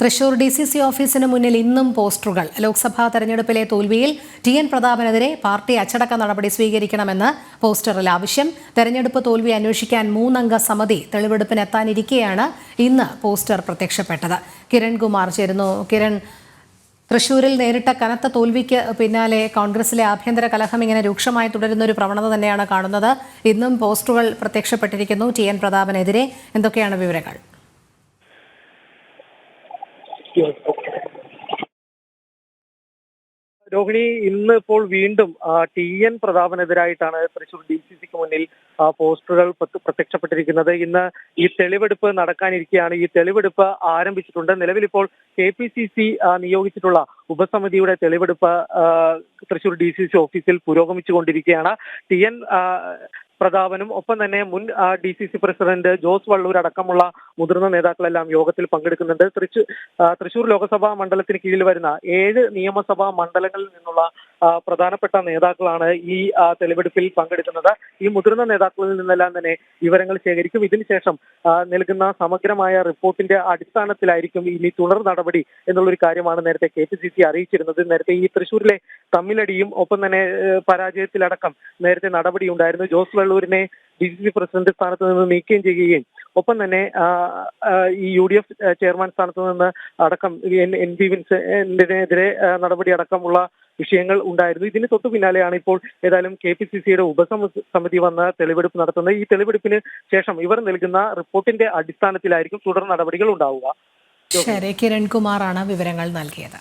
Thrissur DCC ഓഫീസിന് മുന്നിൽ ഇന്നും പോസ്റ്ററുകൾ. ലോക്സഭാ തെരഞ്ഞെടുപ്പിലെ തോൽവിയിൽ TN പ്രതാപനെതിരെ പാർട്ടി അച്ചടക്ക നടപടി സ്വീകരിക്കണമെന്ന് പോസ്റ്ററിൽ ആവശ്യം. തെരഞ്ഞെടുപ്പ് തോൽവി അന്വേഷിക്കാൻ 3-അംഗ സമിതി തെളിവെടുപ്പിനെത്താനിരിക്കെയാണ് ഇന്ന് പോസ്റ്റർ പ്രത്യക്ഷപ്പെട്ടത്. കിരൺ കുമാർ ചേരുന്നു. കിരൺ, തൃശൂരിൽ നേരിട്ട കനത്ത തോൽവിക്ക് പിന്നാലെ കോൺഗ്രസിലെ ആഭ്യന്തര കലഹം ഇങ്ങനെ രൂക്ഷമായി തുടരുന്ന ഒരു പ്രവണത തന്നെയാണ് കാണുന്നത്. ഇന്നും പോസ്റ്ററുകൾ പ്രത്യക്ഷപ്പെട്ടിരിക്കുന്നു TN പ്രതാപനെതിരെ. എന്തൊക്കെയാണ് വിവരങ്ങൾ? രോഹിണി, ഇന്ന് ഇപ്പോൾ വീണ്ടും TN പ്രതാപനെതിരായിട്ടാണ് തൃശൂർ DCCക്ക് മുന്നിൽ പോസ്റ്ററുകൾ പ്രത്യക്ഷപ്പെട്ടിരിക്കുന്നത്. ഇന്ന് ഈ തെളിവെടുപ്പ് നടക്കാനിരിക്കെയാണ്. ഈ തെളിവെടുപ്പ് ആരംഭിച്ചിട്ടുണ്ട്. നിലവിൽ ഇപ്പോൾ KPCC നിയോഗിച്ചിട്ടുള്ള ഉപസമിതിയുടെ തെളിവെടുപ്പ് തൃശൂർ DCC ഓഫീസിൽ പുരോഗമിച്ചുകൊണ്ടിരിക്കുകയാണ്. TN പ്രതാപനും ഒപ്പം തന്നെ മുൻ DCC പ്രസിഡന്റ് ജോസ് വള്ളൂർ അടക്കമുള്ള മുതിർന്ന നേതാക്കളെല്ലാം യോഗത്തിൽ പങ്കെടുക്കുന്നുണ്ട്. തൃശൂർ ലോക്സഭാ മണ്ഡലത്തിന് കീഴിൽ വരുന്ന 7 നിയമസഭാ മണ്ഡലങ്ങളിൽ നിന്നുള്ള പ്രധാനപ്പെട്ട നേതാക്കളാണ് ഈ തെളിവെടുപ്പിൽ പങ്കെടുക്കുന്നത്. ഈ മുതിർന്ന നേതാക്കളിൽ നിന്നെല്ലാം തന്നെ വിവരങ്ങൾ ശേഖരിക്കും. ഇതിനുശേഷം നൽകുന്ന സമഗ്രമായ റിപ്പോർട്ടിന്റെ അടിസ്ഥാനത്തിലായിരിക്കും ഇനി തുടർ നടപടി എന്നുള്ളൊരു കാര്യമാണ് നേരത്തെ KPCC അറിയിച്ചിരുന്നത്. നേരത്തെ ഈ തൃശൂരിലെ തമ്മിലടിയും ഒപ്പം തന്നെ പരാജയത്തിലടക്കം നേരത്തെ നടപടി ഉണ്ടായിരുന്നു. ജോസ് വള്ളൂരിനെ DCC പ്രസിഡന്റ് സ്ഥാനത്ത് നിന്ന് നീക്കം ചെയ്യുകയും ഒപ്പം തന്നെ ഈ UDF ചെയർമാൻ സ്ഥാനത്ത് നിന്ന് അടക്കം NP വിൻസെന്റിനെതിരെ നടപടി അടക്കമുള്ള വിഷയങ്ങൾ ഉണ്ടായിരുന്നു. ഇതിന് തൊട്ടു പിന്നാലെയാണ് ഇപ്പോൾ ഏതായാലും KPCCയുടെ ഉപസമിതി വന്ന് തെളിവെടുപ്പ് നടത്തുന്നത്. ഈ തെളിവെടുപ്പിന് ശേഷം ഇവർ നൽകുന്ന റിപ്പോർട്ടിന്റെ അടിസ്ഥാനത്തിലായിരിക്കും തുടർ നടപടികൾ ഉണ്ടാവുക. ശരി, കിരൺ കുമാറാണ് വിവരങ്ങൾ നൽകിയത്.